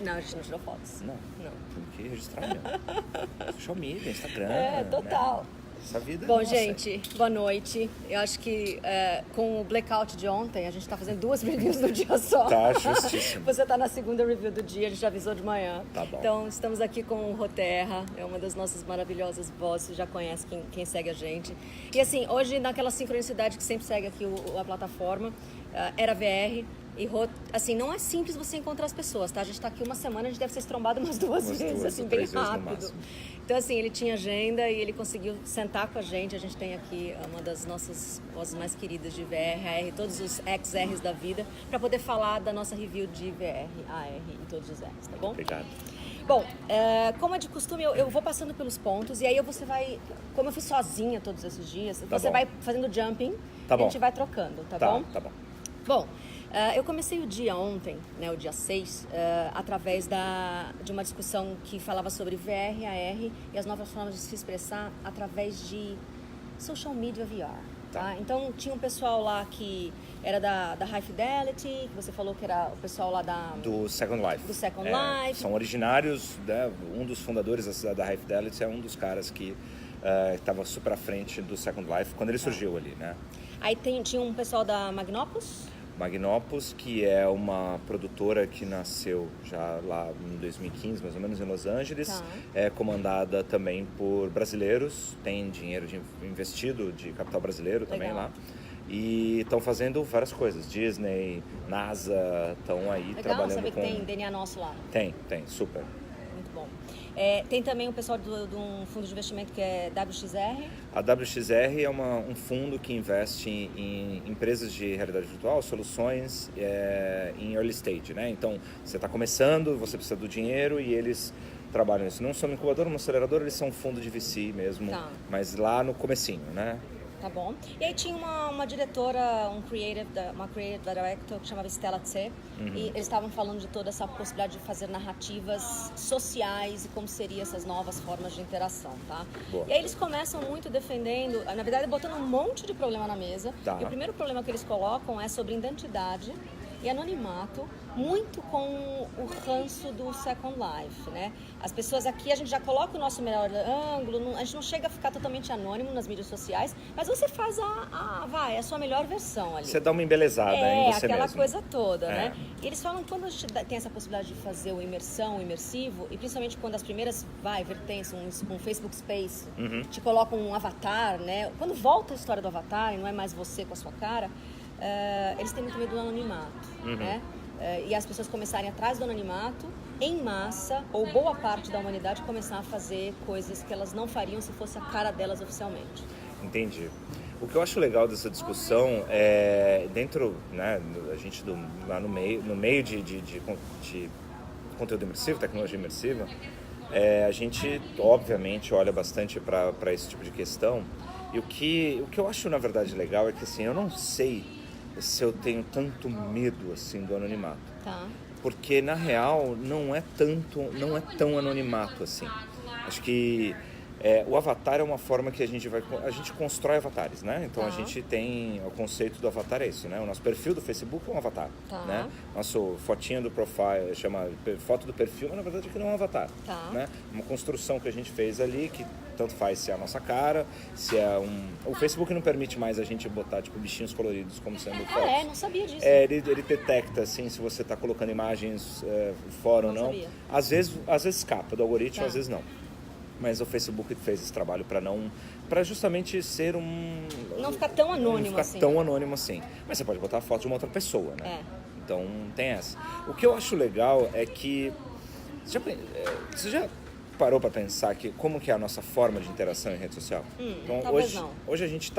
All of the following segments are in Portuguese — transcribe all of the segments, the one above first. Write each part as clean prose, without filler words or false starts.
Não, a gente não tirou fotos. Não. Não. Tem que registrar mesmo. Social media, Instagram. Total. Né? Essa vida Bom, nossa. gente, boa noite. Eu acho que com o blackout de ontem, a gente tá fazendo 2 reviews no dia só. Tá, justíssimo. Você tá na segunda review do dia, a gente já avisou de manhã. Tá bom. Então, estamos aqui com o Roterra, é uma das nossas maravilhosas vozes, já conhece quem segue a gente. E assim, hoje, naquela sincronicidade que sempre segue aqui a plataforma, era VR. E, assim, não é simples você encontrar as pessoas, tá? A gente tá aqui uma semana, a gente deve ser estrombado umas duas vezes, assim, bem rápido. Então, assim, ele tinha agenda e ele conseguiu sentar com a gente. A gente tem aqui uma das nossas vozes mais queridas de VR, AR, todos os XRs da vida, para poder falar da nossa review de VR, AR e todos os Rs, tá bom? Obrigado. Bom, como é de costume, eu vou passando pelos pontos e aí você vai, como eu fiz sozinha todos esses dias, Tá você bom. vai fazendo jumping Tá e bom. a gente vai trocando, tá bom? Tá bom. Bom, eu comecei o dia ontem, né, o dia 6, através de uma discussão que falava sobre VR, AR e as novas formas de se expressar através de social media VR. Tá? Então, tinha um pessoal lá que era da High Fidelity, que você falou que era o pessoal lá do Second Life. Do Second Life. São originários, né, um dos fundadores da High Fidelity é um dos caras que estava super à frente do Second Life quando ele surgiu ali, né? Aí tinha um pessoal da Magnopus. Magnopus, que é uma produtora que nasceu já lá em 2015, mais ou menos, em Los Angeles. Tá. É comandada também por brasileiros, tem dinheiro investido de capital brasileiro também Legal. lá. E estão fazendo várias coisas. Disney, NASA, estão aí Legal, trabalhando saber com... que tem DNA nosso lá. Tem, super. Muito bom. Tem também o pessoal de um fundo de investimento que é WXR. A WXR é um fundo que investe em empresas de realidade virtual, soluções em early stage, né? Então, você está começando, você precisa do dinheiro e eles trabalham nisso. Não são uma incubadora, uma aceleradora, eles são um fundo de VC mesmo, Tá. mas lá no comecinho, né? Tá bom. E aí tinha uma diretora, uma creative director que chamava Stella Tse, e eles estavam falando de toda essa possibilidade de fazer narrativas sociais e como seriam essas novas formas de interação, tá? Boa. E aí eles começam muito defendendo, na verdade botando um monte de problema na mesa, Tá. e o primeiro problema que eles colocam é sobre identidade e anonimato, muito com o ranço do Second Life, né? As pessoas aqui, a gente já coloca o nosso melhor ângulo, a gente não chega a ficar totalmente anônimo nas mídias sociais, mas você faz a sua melhor versão ali. Você dá uma embelezada em você aquela mesmo. coisa toda, né? E eles falam que quando a gente tem essa possibilidade de fazer o imersivo, e principalmente quando as primeiras vertentes, um Facebook Space, te colocam um avatar, né? Quando volta a história do avatar e não é mais você com a sua cara, eles têm muito medo do anonimato, né? E as pessoas começarem atrás do anonimato, em massa, ou boa parte da humanidade começar a fazer coisas que elas não fariam se fosse a cara delas oficialmente. Entendi. O que eu acho legal dessa discussão é dentro, né, a gente lá no meio de conteúdo imersivo, tecnologia imersiva, a gente obviamente olha bastante para esse tipo de questão. E o que eu acho na verdade legal é que assim, eu não sei se eu tenho tanto medo assim do anonimato. Tá. Porque na real não é tão anonimato assim. Acho que o avatar é uma forma que a gente constrói avatares, né? Então a gente tem o conceito do avatar é isso, né? O nosso perfil do Facebook é um avatar, né? Nosso fotinho do profile chama foto do perfil, mas na verdade aquilo é um avatar, né? Uma construção que a gente fez ali que tanto faz se é a nossa cara, se é o Facebook não permite mais a gente botar tipo bichinhos coloridos como sendo fotos. Não sabia disso. Ele detecta assim se você está colocando imagens fora ou não. Sabia. Às vezes escapa do algoritmo, às vezes não. Mas o Facebook fez esse trabalho para justamente ser não ficar tão anônimo assim. tão anônimo assim. Mas você pode botar a foto de uma outra pessoa, né? Então tem essa. O que eu acho legal é que você já parou para pensar que como que é a nossa forma de interação em rede social? Então hoje a gente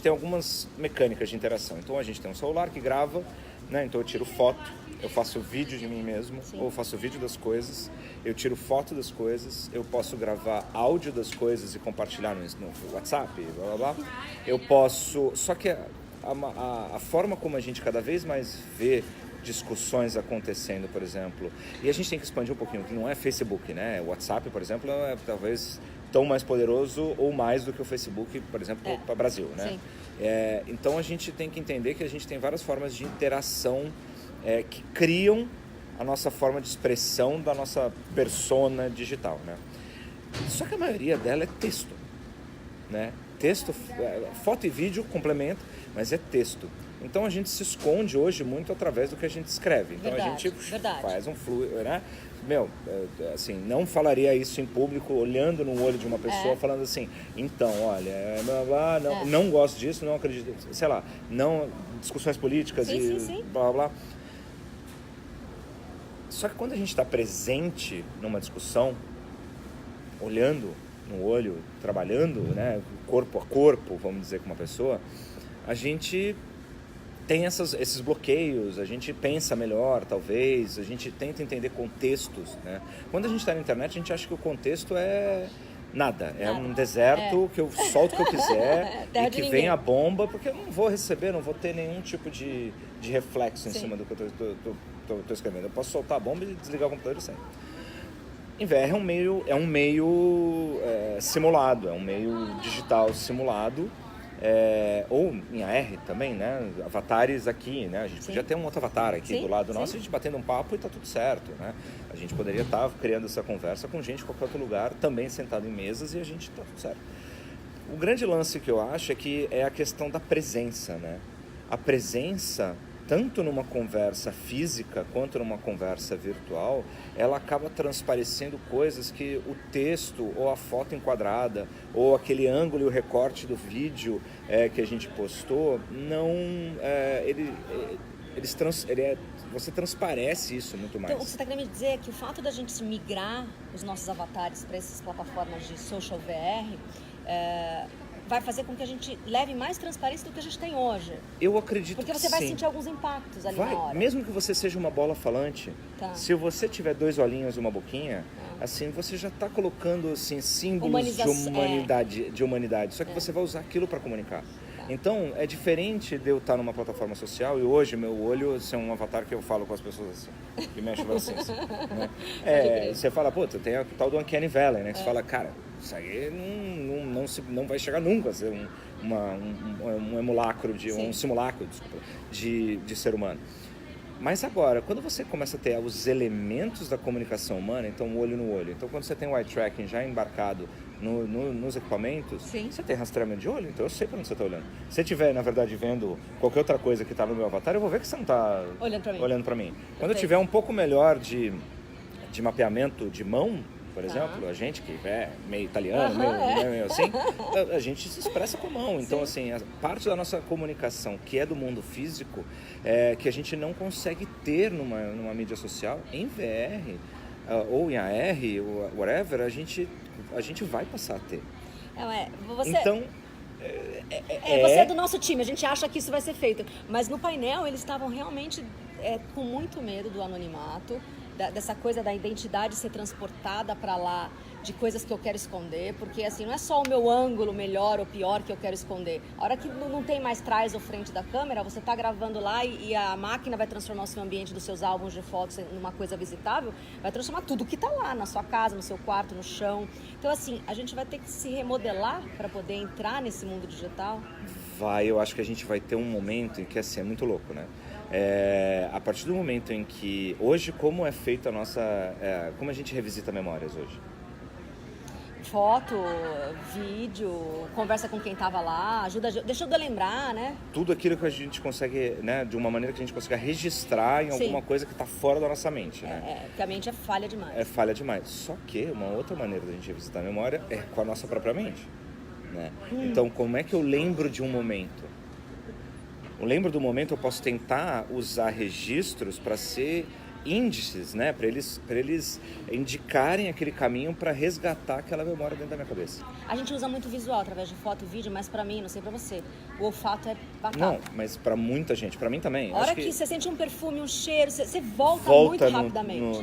tem algumas mecânicas de interação. Então a gente tem um celular que grava, né? Então eu tiro foto, eu faço vídeo de mim mesmo, ou eu faço vídeo das coisas, eu tiro foto das coisas, eu posso gravar áudio das coisas e compartilhar no WhatsApp, blá blá blá. Eu posso... Só que a forma como a gente cada vez mais vê discussões acontecendo, por exemplo, e a gente tem que expandir um pouquinho, que não é Facebook, né? O WhatsApp, por exemplo, é talvez tão mais poderoso ou mais do que o Facebook, por exemplo, para o Brasil, né? Então a gente tem que entender que a gente tem várias formas de interação que criam a nossa forma de expressão da nossa persona digital, né? Só que a maioria dela é texto, né? Texto, foto e vídeo complemento, mas é texto. Então a gente se esconde hoje muito através do que a gente escreve. Então a gente faz um fluxo, né? Assim, não falaria isso em público, olhando no olho de uma pessoa, falando assim, então, olha, não gosto disso, não acredito, sei lá, não, discussões políticas sim. Blá, blá. Só que quando a gente está presente numa discussão, olhando no olho, trabalhando, né, corpo a corpo, vamos dizer, com uma pessoa, a gente tem esses bloqueios, a gente pensa melhor, talvez, a gente tenta entender contextos, né? Quando a gente está na internet, a gente acha que o contexto é nada, é um deserto que eu solto o que eu quiser e que vem a bomba, porque eu não vou receber, não vou ter nenhum tipo de reflexo em cima do que eu estou escrevendo. Eu posso soltar a bomba e desligar o computador e sair. Em VR é um meio simulado, é um meio digital simulado, ou em AR também, né? Avatares aqui, né? A gente podia ter um outro avatar aqui do lado nosso, a gente batendo um papo e tá tudo certo, né? A gente poderia estar criando essa conversa com gente em qualquer outro lugar, também sentado em mesas, e a gente tá tudo certo. O grande lance que eu acho é que é a questão da presença, né? A presença, tanto numa conversa física quanto numa conversa virtual, ela acaba transparecendo coisas que o texto ou a foto enquadrada ou aquele ângulo e o recorte do vídeo que a gente postou, não, você transparece isso muito mais. Então, o que você está querendo me dizer é que o fato da gente migrar os nossos avatares para essas plataformas de social VR vai fazer com que a gente leve mais transparência do que a gente tem hoje. Eu acredito que sim. Porque você vai sentir alguns impactos ali na hora. Mesmo que você seja uma bola falante, se você tiver 2 olhinhos e uma boquinha, assim, você já está colocando assim, símbolos de humanidade. Só que você vai usar aquilo para comunicar. Então, é diferente de eu estar numa plataforma social e hoje meu olho é um avatar que eu falo com as pessoas assim, que mexe assim. Né? Você fala, pô, tem o tal do Uncanny Valley, né? Que você fala, cara, isso aí não vai chegar nunca a ser um emulacro, um simulacro, desculpa, de ser humano. Mas agora, quando você começa a ter os elementos da comunicação humana, então olho no olho, então quando você tem o eye tracking já embarcado nos equipamentos, você tem rastreamento de olho, então eu sei para onde você está olhando. Se você estiver, na verdade, vendo qualquer outra coisa que está no meu avatar, eu vou ver que você não está olhando para mim. Quando eu tiver um pouco melhor de mapeamento de mão, por exemplo, a gente que é meio italiano, meio assim, a gente se expressa com a mão. Então, assim, a parte da nossa comunicação, que é do mundo físico, que a gente não consegue ter numa mídia social, em VR, ou em AR, ou whatever, a gente vai passar a ter. Então... Você é do nosso time, a gente acha que isso vai ser feito. Mas no painel eles estavam realmente com muito medo do anonimato, dessa coisa da identidade ser transportada para lá, de coisas que eu quero esconder, porque assim, não é só o meu ângulo melhor ou pior que eu quero esconder. A hora que não tem mais trás ou frente da câmera, você está gravando lá e a máquina vai transformar o seu ambiente dos seus álbuns de fotos numa coisa visitável, vai transformar tudo que está lá, na sua casa, no seu quarto, no chão. Então assim, a gente vai ter que se remodelar para poder entrar nesse mundo digital? Eu acho que a gente vai ter um momento em que assim, é muito louco, né? A partir do momento em que... Hoje, como é feita a nossa... como a gente revisita memórias hoje? Foto, vídeo, conversa com quem estava lá, deixa eu lembrar, né? Tudo aquilo que a gente consegue, né, de uma maneira que a gente consiga registrar em alguma coisa que está fora da nossa mente, né? Porque a mente é falha demais. É falha demais. Só que uma outra maneira da gente revisitar a memória é com a nossa própria mente, né? Então, como é que eu lembro de um momento? Eu lembro do momento, eu posso tentar usar registros para ser índices, né? Para eles indicarem aquele caminho para resgatar aquela memória dentro da minha cabeça. A gente usa muito visual através de foto e vídeo, mas para mim, não sei para você, o olfato é batata. Não, mas para muita gente, para mim também. A hora que você sente um perfume, um cheiro, você volta muito rapidamente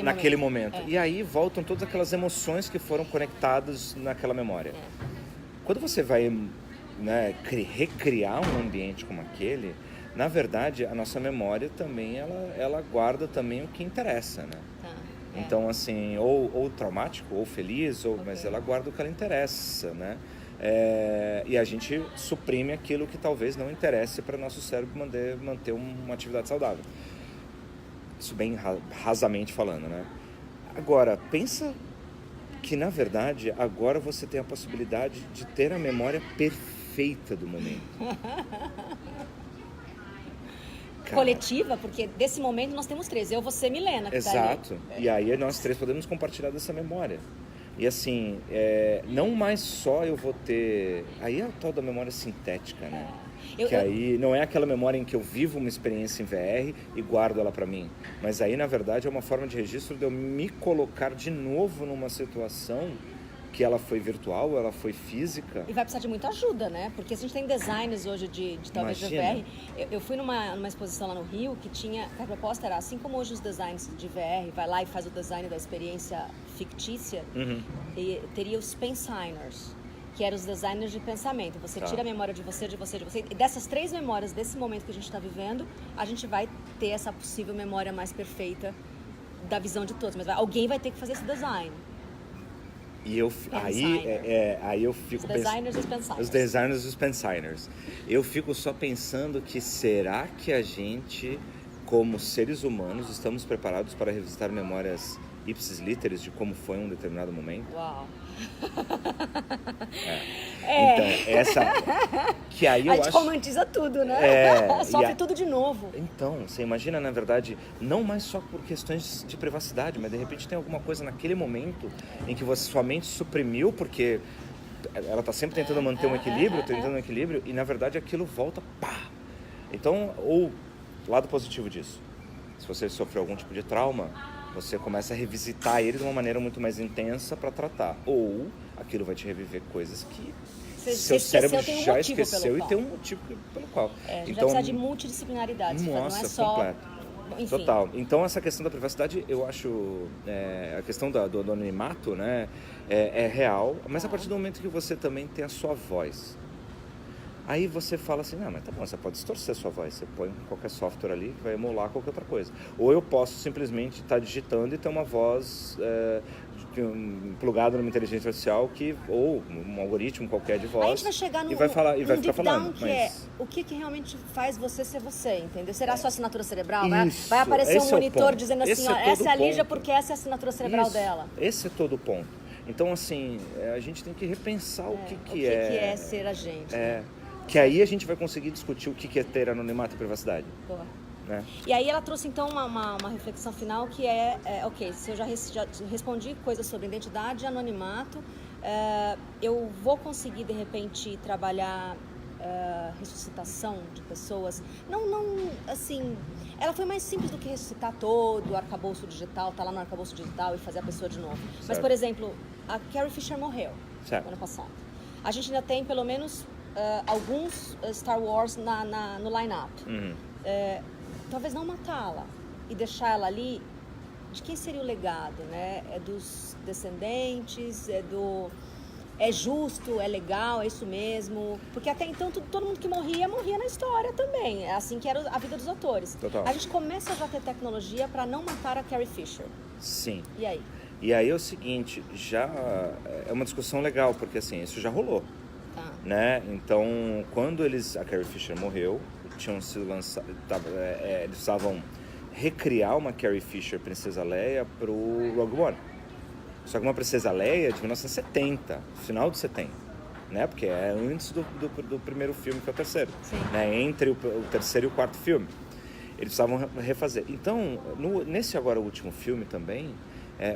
naquele momento. E aí voltam todas aquelas emoções que foram conectadas naquela memória. Quando você vai, né, recriar um ambiente como aquele, na verdade, a nossa memória também, ela guarda também o que interessa, né? Então, assim, ou traumático, ou feliz, mas ela guarda o que ela interessa, né? E a gente suprime aquilo que talvez não interesse para o nosso cérebro manter uma atividade saudável. Isso bem rasamente falando, né? Agora, pensa que, na verdade, agora você tem a possibilidade de ter a memória perfeita do momento. Cara, Coletiva, porque desse momento nós temos 3. Eu, você e Milena. Que exato. Tá ali. E aí nós 3 podemos compartilhar dessa memória. E assim, não mais só eu vou ter... Aí é a tal da memória sintética, né? Aí não é aquela memória em que eu vivo uma experiência em VR e guardo ela pra mim. Mas aí, na verdade, é uma forma de registro de eu me colocar de novo numa situação que ela foi virtual, ela foi física. E vai precisar de muita ajuda, né? Porque a gente tem designers hoje de talvez de VR. Eu fui numa exposição lá no Rio que a proposta era, assim como hoje os designers de VR vai lá e faz o design da experiência fictícia, e teria os pensigners, que eram os designers de pensamento. Você tira a memória de você. E dessas 3 memórias, desse momento que a gente está vivendo, a gente vai ter essa possível memória mais perfeita da visão de todos. Mas alguém vai ter que fazer esse design. E aí eu fico os designers e os pensigners. Os designers e os pensigners. Eu fico só pensando que será que a gente, como seres humanos, estamos preparados para revisitar memórias ipsis literis de como foi um determinado momento? Uau! Então, essa... Que aí eu a gente acho... romantiza tudo, né? Sofre tudo de novo. Então, você imagina, na verdade, não mais só por questões de privacidade, mas de repente tem alguma coisa naquele momento em que sua mente suprimiu, porque ela está sempre tentando manter um equilíbrio, e na verdade aquilo volta, pá! Então, ou lado positivo disso, se você sofreu algum tipo de trauma, você começa a revisitar ele de uma maneira muito mais intensa para tratar. Ou aquilo vai te reviver coisas que seu cérebro já esqueceu e tem um motivo pelo qual. A gente vai precisar de multidisciplinaridade. Nossa, não é só... completo. Enfim. Total. Então essa questão da privacidade, eu acho... a questão do anonimato, né, é real, mas a partir do momento que você também tem a sua voz. Aí você fala assim, não, mas tá bom, você pode distorcer a sua voz, você põe qualquer software ali que vai emular qualquer outra coisa. Ou eu posso simplesmente estar digitando e ter uma voz plugada numa inteligência artificial ou um algoritmo qualquer de voz. Aí a gente vai chegar e vai falar, e vai ficar falando. Que é o que realmente faz você ser você, entendeu? Será a sua assinatura cerebral? Isso, vai aparecer um monitor é dizendo assim, essa é a Lígia porque essa é a assinatura cerebral dela. Esse é todo o ponto. Então, assim, a gente tem que repensar o que é ser a gente. Né? Que aí a gente vai conseguir discutir o que é ter anonimato e privacidade. Boa. Né? E aí ela trouxe então uma reflexão final que ok, se eu já respondi coisas sobre identidade e anonimato, eu vou conseguir de repente trabalhar ressuscitação de pessoas. Não, assim, ela foi mais simples do que ressuscitar todo o arcabouço digital, tá lá no arcabouço digital e fazer a pessoa de novo. Certo. Mas, por exemplo, a Carrie Fisher morreu ano passado. A gente ainda tem pelo menos alguns Star Wars no line-up. Talvez não matá-la e deixar ela ali, de quem seria o legado, né? É dos descendentes, é justo, é legal, é isso mesmo. Porque até então todo mundo que morria na história também. É assim que era a vida dos atores. Total. A gente começa já a ter tecnologia para não matar a Carrie Fisher. Sim. E aí? E aí é o seguinte, já é uma discussão legal, porque assim, isso já rolou. Né? Então, quando a Carrie Fisher morreu, tinham sido lançados, eles precisavam recriar uma Carrie Fisher Princesa Leia pro Rogue One. Só que uma Princesa Leia de 1970, final de 70, né? Porque é antes do primeiro filme, que é o terceiro. Né? Entre o terceiro e o quarto filme. Eles precisavam refazer. Então, nesse agora último filme também,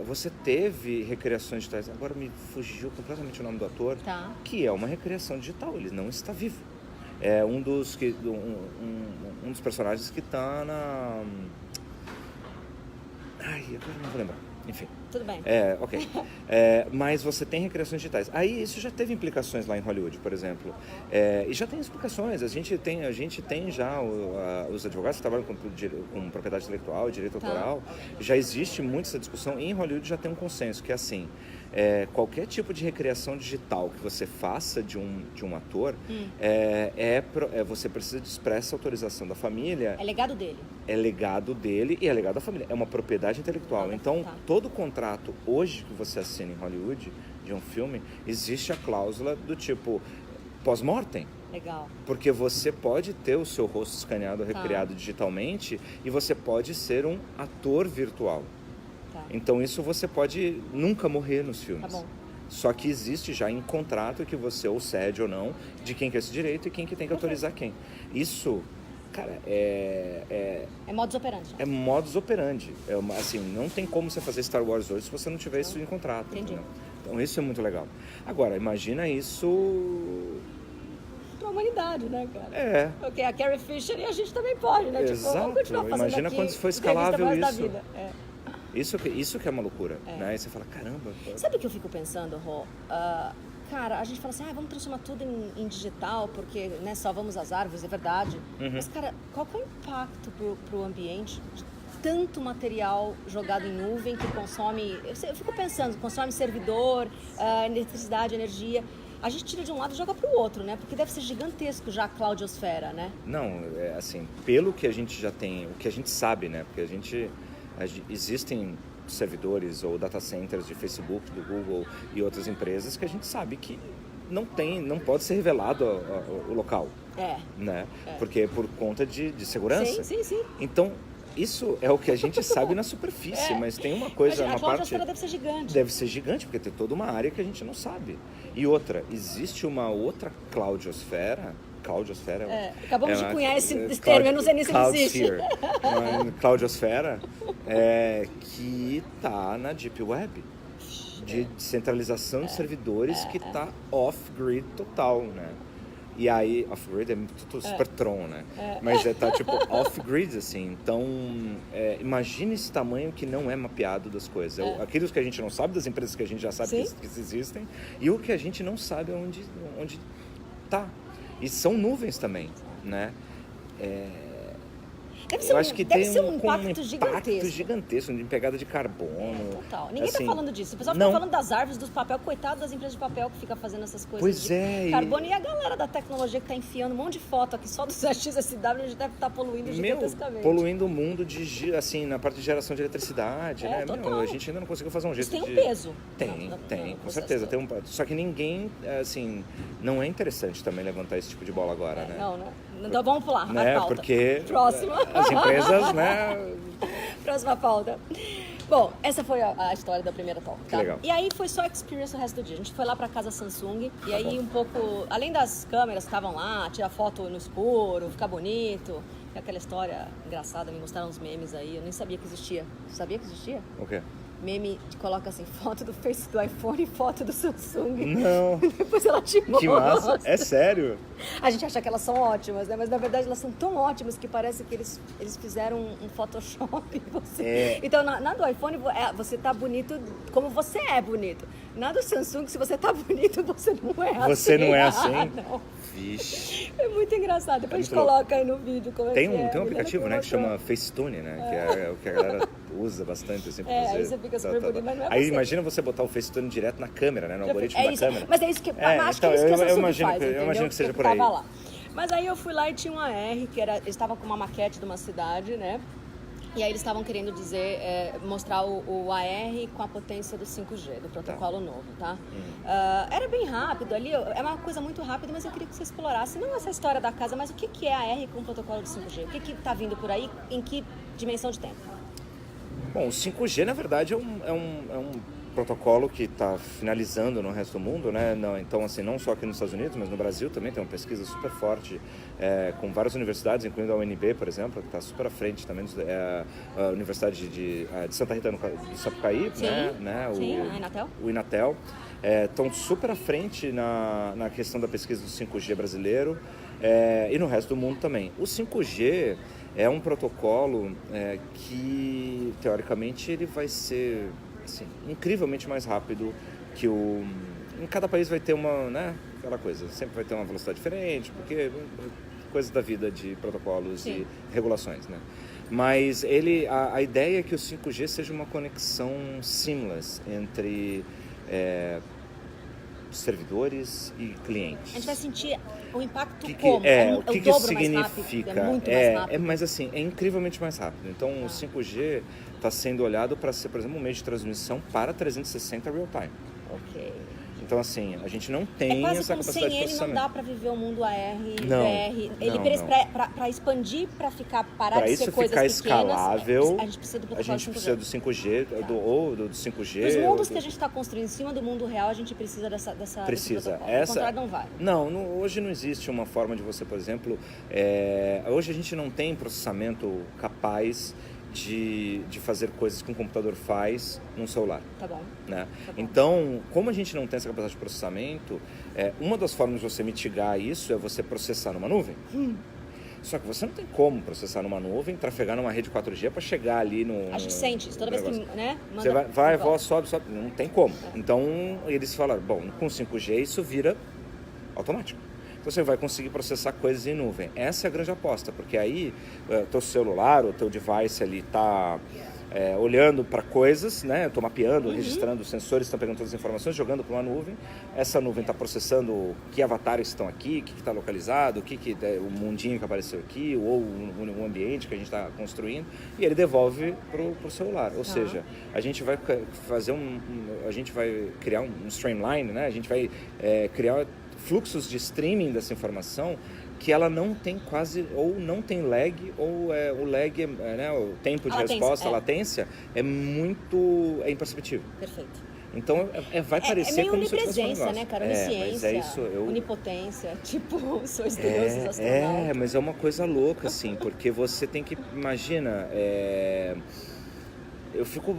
você teve recriações digitais. Agora me fugiu completamente o nome do ator, que é uma recriação digital, ele não está vivo. É um dos personagens que está na... Ai, agora não vou lembrar. Enfim. Tudo bem. Ok. Mas você tem recriações digitais. Aí isso já teve implicações lá em Hollywood, por exemplo. E já tem explicações. A gente tem já os advogados que trabalham com propriedade intelectual e direito autoral. Já existe muito essa discussão. E em Hollywood já tem um consenso, que é assim... qualquer tipo de recriação digital que você faça de um ator, você precisa de expressa autorização da família. É legado dele. É legado dele e é legado da família. É uma propriedade intelectual. Então, todo contrato hoje que você assina em Hollywood de um filme, existe a cláusula do tipo, pós-mortem. Legal. Porque você pode ter o seu rosto escaneado, recriado digitalmente, e você pode ser um ator virtual. Tá. Então isso você pode nunca morrer nos filmes. Tá bom. Só que existe já em contrato que você ou cede ou não de quem quer esse direito e quem que tem que autorizar quem. Isso, cara, É modus operandi. é modus operandi. Assim, não tem como você fazer Star Wars hoje se você não tiver isso em contrato. Entendi. Entendeu? Então isso é muito legal. Agora, imagina isso... Pra humanidade, né, cara? É. Porque a Carrie Fisher e a gente também pode, né? Exato. Tipo, vamos continuar fazendo Imagina aqui quando for entrevista escalável pro resto da isso. vida. Isso que é uma loucura, né? E você fala, caramba... Sabe o que eu fico pensando, Rô? Cara, a gente fala assim, vamos transformar tudo em digital, porque né, salvamos as árvores, é verdade. Mas, cara, qual que é o impacto pro ambiente de tanto material jogado em nuvem que consome... Eu fico pensando, consome servidor, eletricidade, energia... A gente tira de um lado e joga para o outro, né? Porque deve ser gigantesco já a cloudiosfera, né? Não, assim, pelo que a gente já tem, o que a gente sabe, né? Porque existem servidores ou data centers de Facebook, do Google e outras empresas que a gente sabe que não pode ser revelado o local, né? Porque é por conta de segurança. Sim. Então, isso é o que a gente sabe na superfície, mas tem uma coisa na parte... A cloudiosfera deve ser gigante. Deve ser gigante, porque tem toda uma área que a gente não sabe. E outra, existe uma outra cloudiosfera... Acabamos de cunhar esse termo, eu não sei nem se ele existe. Cloudiosfera, que está na Deep Web. De centralização de servidores que está off-grid total, né? E aí, off-grid é tudo super Tron, né? Mas tá tipo off-grid, assim. Então, imagine esse tamanho que não é mapeado das coisas. Aquilo que a gente não sabe, das empresas que a gente já sabe que existem, e o que a gente não sabe onde tá. E são nuvens também, né? Eu acho que tem um impacto gigantesco de pegada de carbono. Total. Ninguém assim, tá falando disso. O pessoal fica falando das árvores, dos papel. Coitado das empresas de papel que fica fazendo essas coisas carbono. E a galera da tecnologia que tá enfiando um monte de foto aqui só do XSW, a gente deve estar poluindo gigantescamente. Poluindo o mundo assim, na parte de geração de eletricidade, né? A gente ainda não conseguiu fazer um jeito Isso tem um peso. Tem, com certeza. Só que ninguém, assim, não é interessante também levantar esse tipo de bola agora, né? Não, né? Então vamos pular, né? a pauta. Porque próxima. As empresas, né? Próxima pauta. Bom, essa foi a história da primeira talk, tá? Que legal. E aí foi só experience o resto do dia. A gente foi lá pra casa Samsung e aí um pouco, além das câmeras que estavam lá, tirar foto no escuro, ficar bonito, e aquela história engraçada, me mostraram uns memes aí, eu nem sabia que existia. Você sabia que existia? O quê? Meme que coloca assim, foto do Face do iPhone e foto do Samsung. Não. Depois ela te mostra. Que massa. É sério? A gente acha que elas são ótimas, né? Mas na verdade elas são tão ótimas que parece que eles fizeram um Photoshop em você. Então na do iPhone você tá bonito como você é bonito. Na do Samsung, se você tá bonito, você não é assim. Você não é assim? Não. Vixe. É muito engraçado. Depois a gente muito coloca aí no vídeo como tem é que é. Tem um aplicativo, né, que chama Facetune, né? Que é o que a galera usa bastante, assim, pra fazer. Aí você fica super bonito, mas não é Aí você. imagina você botar o Facetune direto na câmera, né? No algoritmo da isso. câmera. Mas é isso que acho que então, é isso que a Samsung imagino faz, eu imagino que seja eu por aí. tava lá. Mas aí eu fui lá e tinha um AR, eles estavam com uma maquete de uma cidade, né? E aí eles estavam querendo mostrar o AR com a potência do 5G, do protocolo novo, tá? Era bem rápido ali, é uma coisa muito rápida, mas eu queria que você explorasse, não essa história da casa, mas o que é AR com o protocolo do 5G? O que tá vindo por aí, em que dimensão de tempo? Bom, o 5G, na verdade, é um protocolo que está finalizando no resto do mundo, né? Então, assim, não só aqui nos Estados Unidos, mas no Brasil também tem uma pesquisa super forte com várias universidades, incluindo a UNB, por exemplo, que está super à frente também, a Universidade de Santa Rita do Sapucaí, sim, né? A Inatel. O Inatel. Estão super à frente na questão da pesquisa do 5G brasileiro e no resto do mundo também. O 5G é um protocolo que, teoricamente, ele vai ser assim, incrivelmente mais rápido que em cada país vai ter aquela coisa, sempre vai ter uma velocidade diferente, porque coisa da vida de protocolos e regulações, né? Mas a ideia é que o 5G seja uma conexão seamless entre servidores e clientes. A gente vai sentir o impacto o dobro que significa? Mais rápido, é muito mais rápido. Mas assim, é incrivelmente mais rápido. Então, o 5G está sendo olhado para ser, por exemplo, um meio de transmissão para 360 real time. Ok. Então, assim, a gente não tem quase essa como capacidade de sem ele processamento. não dá para viver o mundo AR, Não, VR. Ele não. para expandir, para parar Para de isso ser coisas ficar pequenas, escalável, a gente precisa do a protocolo gente precisa do 5G, ou do 5G. Os mundos ou que a gente está construindo em cima do mundo real, a gente precisa desse Precisa. protocolo. O contrário não vai. Não, hoje não existe uma forma de você, por exemplo... hoje a gente não tem processamento capaz de fazer coisas que um computador faz num celular. Tá bom. Né? Tá bom. Então, como a gente não tem essa capacidade de processamento, uma das formas de você mitigar isso é você processar numa nuvem. Só que você não tem como processar numa nuvem, trafegar numa rede 4G para chegar ali no... A gente sente isso. Toda vez que, né? Você vai, sobe, não tem como. Então, eles falaram, bom, com 5G isso vira automático. Então você vai conseguir processar coisas em nuvem. Essa é a grande aposta, porque aí teu celular, o teu device ali está olhando para coisas, né? Estou mapeando, registrando, os sensores estão pegando todas as informações, jogando para uma nuvem. Essa nuvem está processando que avatares estão aqui, o que está localizado, o mundinho que apareceu aqui, ou o ambiente que a gente está construindo, e ele devolve para o celular. Ou seja, a gente vai fazer a gente vai criar um streamline, né? A gente vai criar fluxos de streaming dessa informação que ela não tem quase, ou não tem lag, ou o lag, né, o tempo de resposta, a latência, é imperceptível. Perfeito. Então, vai parecer meio como se fosse um onipresença, né, cara? Onisciência, onipotência, tipo, sois deuses astronautas. Mas é uma coisa louca, assim, porque você tem que, imagina... Eu fico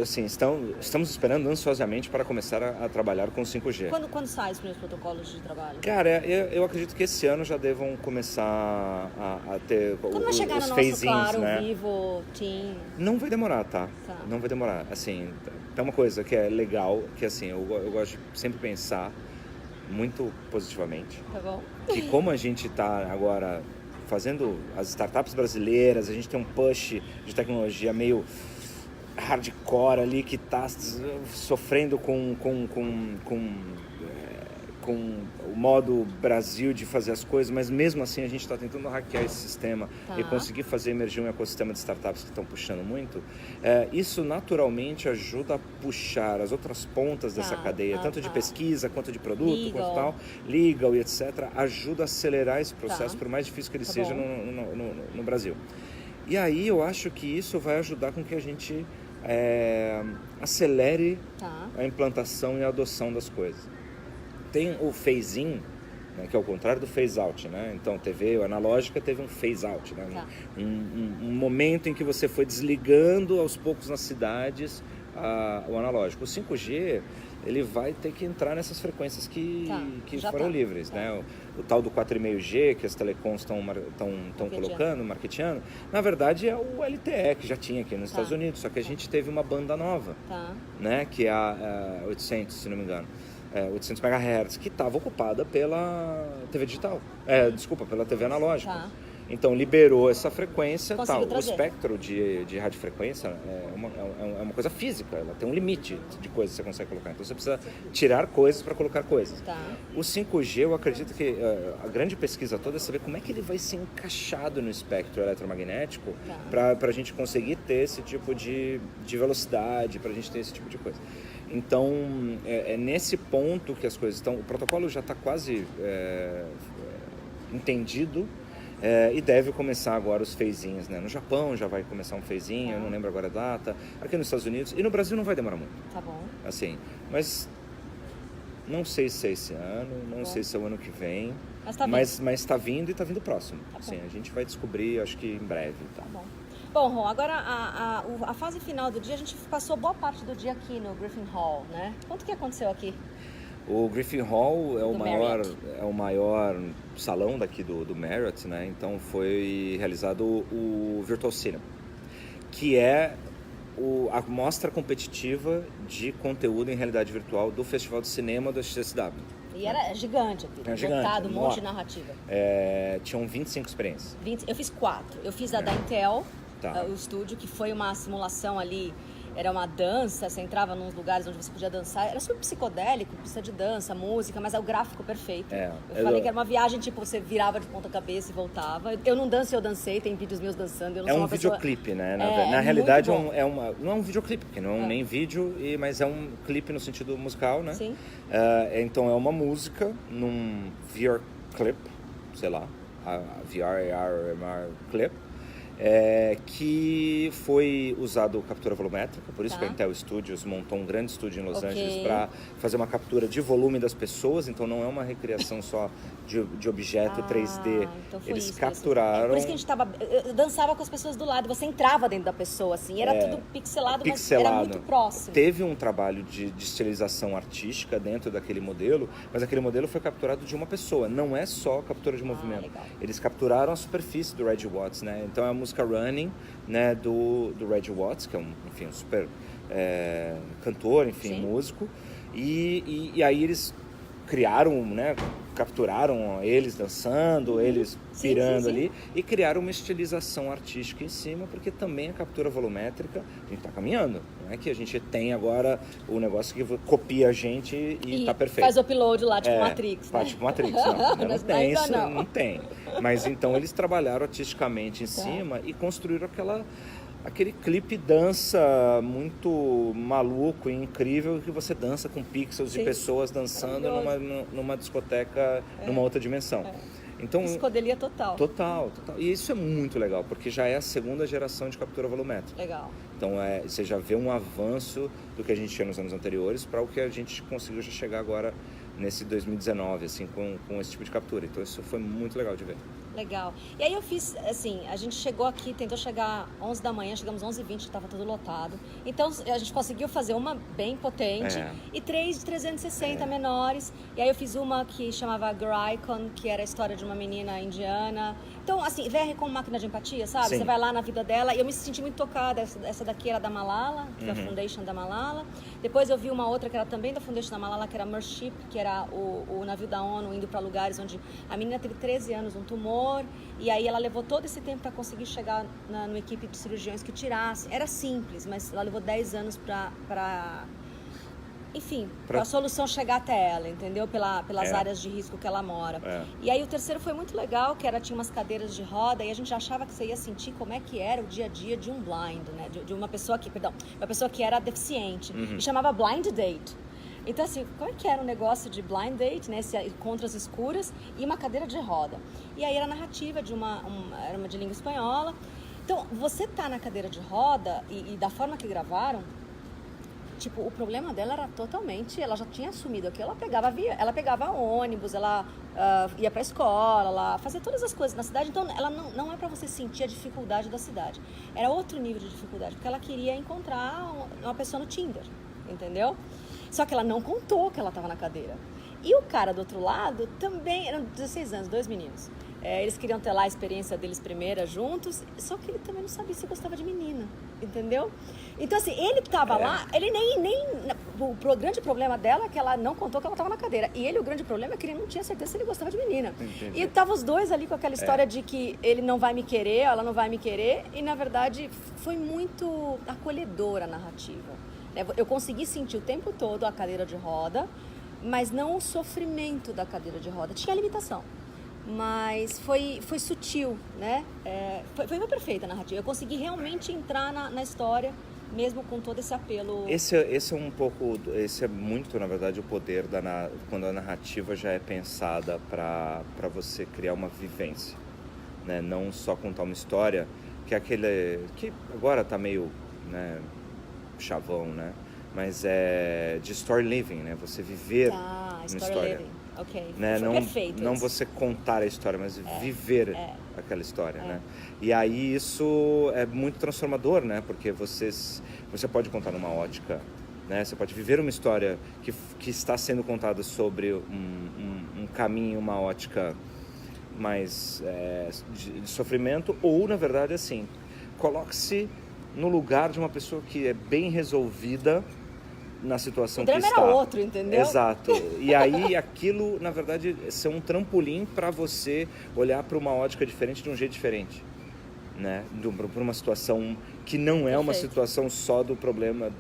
assim, estamos esperando ansiosamente para começar a trabalhar com 5G. Quando saem os primeiros protocolos de trabalho? Cara, eu acredito que esse ano já devam começar a ter quando vai chegar os no phase-ins, nosso, claro, né? Vivo, Team... Não vai demorar, tá? Não vai demorar. Assim, tem uma coisa que é legal, que assim, eu gosto de sempre pensar muito positivamente. Tá bom. E como a gente está agora fazendo as startups brasileiras, a gente tem um push de tecnologia meio... hardcore ali que está sofrendo com o modo Brasil de fazer as coisas, mas mesmo assim a gente está tentando hackear esse sistema e conseguir fazer emergir um ecossistema de startups que estão puxando muito. Isso naturalmente ajuda a puxar as outras pontas dessa cadeia, tanto de pesquisa quanto de produto, quanto tal, legal e etc. Ajuda a acelerar esse processo, por mais difícil que ele seja no Brasil. E aí eu acho que isso vai ajudar com que a gente acelere a implantação e a adoção das coisas. Tem o phase-in, né, que é o contrário do phase-out, né? Então, TV analógica teve um phase-out, né? Um momento em que você foi desligando aos poucos nas cidades o analógico. O 5G, ele vai ter que entrar nessas frequências que foram livres, né? O tal do 4,5G que as telecoms estão colocando, marketeando, na verdade é o LTE que já tinha aqui nos Estados Unidos, só que a gente teve uma banda nova, né? Que é a 800, se não me engano. 800 MHz, que estava ocupada pela TV digital, pela TV analógica. Então liberou essa frequência, o espectro de radiofrequência é uma coisa física, ela tem um limite de coisas que você consegue colocar, então você precisa tirar coisas para colocar coisas. O 5G, eu acredito que a grande pesquisa toda é saber como é que ele vai ser encaixado no espectro eletromagnético para a gente conseguir ter esse tipo de velocidade, para a gente ter esse tipo de coisa. Então, é nesse ponto que as coisas estão... O protocolo já está quase entendido e deve começar agora os phase-ins, né? No Japão já vai começar um phase-in, eu não lembro agora a data. Aqui nos Estados Unidos. E no Brasil não vai demorar muito. Tá bom. Assim, mas não sei se é esse ano, não sei se é o ano que vem. Mas está vindo e está vindo próximo. Assim, a gente vai descobrir, acho que em breve. Tá bom. Bom, Ron, agora a fase final do dia, a gente passou boa parte do dia aqui no Griffin Hall, né? Quanto que aconteceu aqui? O Griffin Hall é o maior salão daqui do Marriott, né? Então foi realizado o Virtual Cinema, que é a mostra competitiva de conteúdo em realidade virtual do Festival de Cinema do XSW. E era gigante aqui, lotado, um monte de narrativa. Tinham 25 experiências. Eu fiz 4. Eu fiz a da Intel, o estúdio, que foi uma simulação ali era uma dança, você entrava nos lugares onde você podia dançar, era super psicodélico, pista de dança, música, mas é o gráfico perfeito. Eu falei que era uma viagem, tipo, você virava de ponta cabeça e voltava. Eu não danço, eu dancei, tem vídeos meus dançando, eu não sou uma pessoa... videoclipe, né? Na realidade, não é um videoclipe, porque não é nem vídeo, mas é um clipe no sentido musical, né? Sim. Então é uma música num VR clip, sei lá, VR, AR, MR clip, que foi usado captura volumétrica, por isso que a Intel Studios montou um grande estúdio em Los Angeles para fazer uma captura de volume das pessoas, então não é uma recriação só de objeto 3D. Então foi eles isso, capturaram... Por isso que a gente eu dançava com as pessoas do lado, você entrava dentro da pessoa, assim, era tudo pixelado, mas era muito próximo. Teve um trabalho de estilização artística dentro daquele modelo, mas aquele modelo foi capturado de uma pessoa, não é só captura de movimento. Legal. Eles capturaram a superfície do Reggie Watts, né? Então é a música Running, né, do Reggie Watts, que é um super cantor, músico, e aí eles criaram, né, capturaram eles dançando, eles pirando ali, e criaram uma estilização artística em cima, porque também a captura volumétrica, a gente está caminhando, não é que a gente tem agora o negócio que copia a gente e tá perfeito. Faz o upload lá, tipo Matrix, né? Tipo Matrix, não tem isso, não tem. Mas então eles trabalharam artisticamente em cima e construíram aquele clipe dança muito maluco e incrível, que você dança com pixels de pessoas dançando numa discoteca, numa outra dimensão. Então, psicodelia total. Total. E isso é muito legal, porque já é a segunda geração de captura volumétrica. Legal. Então você já vê um avanço do que a gente tinha nos anos anteriores para o que a gente conseguiu já chegar agora nesse 2019, assim, com esse tipo de captura. Então isso foi muito legal de ver. Legal. E aí eu fiz, assim, a gente chegou aqui, tentou chegar 11 da manhã, chegamos 11h20, estava tudo lotado. Então a gente conseguiu fazer uma bem potente e 3 de 360 menores. E aí eu fiz uma que chamava Girl Icon, que era a história de uma menina indiana. Então, assim, VR com máquina de empatia, sabe? Sim. Você vai lá na vida dela, e eu me senti muito tocada. Essa daqui era da Malala, da Foundation da Malala. Depois eu vi uma outra que era também da Foundation da Malala, que era Mership, que era o navio da ONU indo para lugares onde a menina teve 13 anos, um tumor, e aí ela levou todo esse tempo para conseguir chegar numa equipe de cirurgiões que tirasse. Era simples, mas ela levou 10 anos para a solução chegar até ela, entendeu? Pelas áreas de risco que ela mora. E aí o terceiro foi muito legal, que tinha umas cadeiras de roda, e a gente achava que você ia sentir como é que era o dia a dia de um blind, né? De uma pessoa que era deficiente. E chamava Blind Date. Então, assim, como é que era um negócio de blind date, né? Encontros escuras e uma cadeira de roda. E aí era a narrativa era uma de língua espanhola. Então, você tá na cadeira de roda e da forma que gravaram, tipo, o problema dela era totalmente... Ela já tinha assumido aquilo, ela pegava ônibus, ela ia pra escola, ela fazia todas as coisas na cidade. Então, ela não é pra você sentir a dificuldade da cidade. Era outro nível de dificuldade, porque ela queria encontrar uma pessoa no Tinder, entendeu? Só que ela não contou que ela estava na cadeira. E o cara do outro lado também, eram 16 anos, 2 meninos. Eles queriam ter lá a experiência deles primeira juntos, só que ele também não sabia se gostava de menina, entendeu? Então, assim, ele estava lá, ele o grande problema dela é que ela não contou que ela estava na cadeira. E o grande problema é que ele não tinha certeza se ele gostava de menina. Entendi. E estavam os dois ali com aquela história de que ele não vai me querer, ela não vai me querer. E, na verdade, foi muito acolhedora a narrativa. Eu consegui sentir o tempo todo a cadeira de roda, mas não o sofrimento da cadeira de roda. Tinha limitação, mas foi sutil, né? Foi perfeita a narrativa. Eu consegui realmente entrar na história, mesmo com todo esse apelo. Esse é muito, na verdade, o poder quando a narrativa já é pensada para você criar uma vivência, né? Não só contar uma história, que agora tá meio, né, chavão, né? Mas é de story living, né? Você viver uma história. Living. Ok. Né? Foi perfeito. Não você contar a história, mas viver aquela história, né? E aí isso é muito transformador, né? Porque você pode contar numa ótica, né? Você pode viver uma história que está sendo contada sobre um caminho, uma ótica mais de sofrimento, ou, na verdade, assim, coloque-se no lugar de uma pessoa que é bem resolvida na situação que está. O drama era outro, entendeu? Exato. E aí aquilo, na verdade, é um trampolim para você olhar para uma ótica diferente de um jeito diferente, né? Para uma situação que não é uma situação só do problema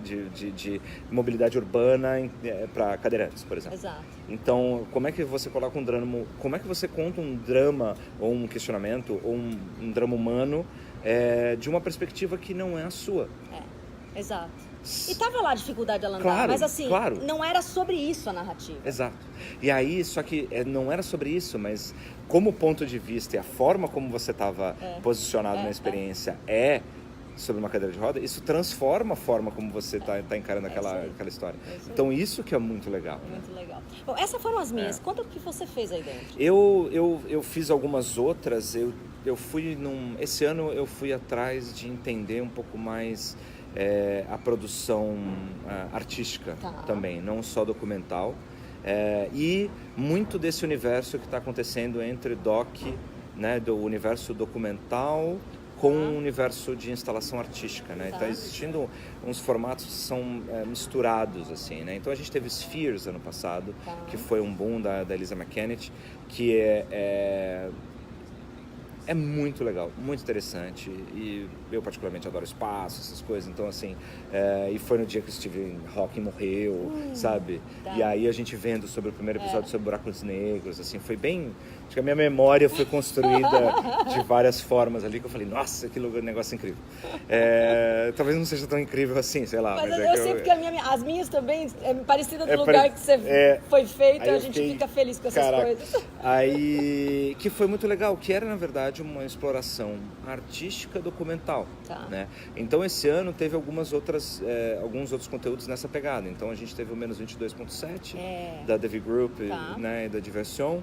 de mobilidade urbana para cadeirantes, por exemplo. Exato. Então, como é que você coloca um drama, como é que você conta um drama ou um questionamento ou um drama humano de uma perspectiva que não é a sua? Exato. E tava lá a dificuldade de ela andar, Claro, mas assim, claro. não era sobre isso a narrativa. Exato. E aí, só que não era sobre isso, mas como ponto de vista e a forma como você estava posicionado na experiência sobre uma cadeira de roda, isso transforma a forma como você tá encarando aquela história. Então isso que é muito legal. Muito legal. Bom, essas foram as minhas. Conta o que você fez aí dentro. Eu fiz algumas outras. Esse ano eu fui atrás de entender um pouco mais a produção artística também, não só documental. E muito desse universo que está acontecendo entre né, do universo documental com o universo de instalação artística, né? Está existindo uns formatos que são misturados, assim, né? Então a gente teve Spheres ano passado, que foi um boom da Elisa McKennett, que é muito legal, muito interessante, e eu particularmente adoro espaço, essas coisas, então assim, e foi no dia que o Stephen Hawking morreu, sabe? E aí a gente vendo sobre o primeiro episódio sobre buracos negros, assim, foi bem... Acho que a minha memória foi construída de várias formas ali, que eu falei, nossa, que negócio incrível. Talvez não seja tão incrível assim, sei lá. Mas eu sei porque as minhas também é parecida do lugar que você foi feito, a gente fica feliz com essas coisas. Aí, que foi muito legal, que era, na verdade, uma exploração artística documental, né? Então, esse ano teve alguns outros conteúdos nessa pegada. Então, a gente teve o Menos 22.7, da Devi Group, né, e da Diversion,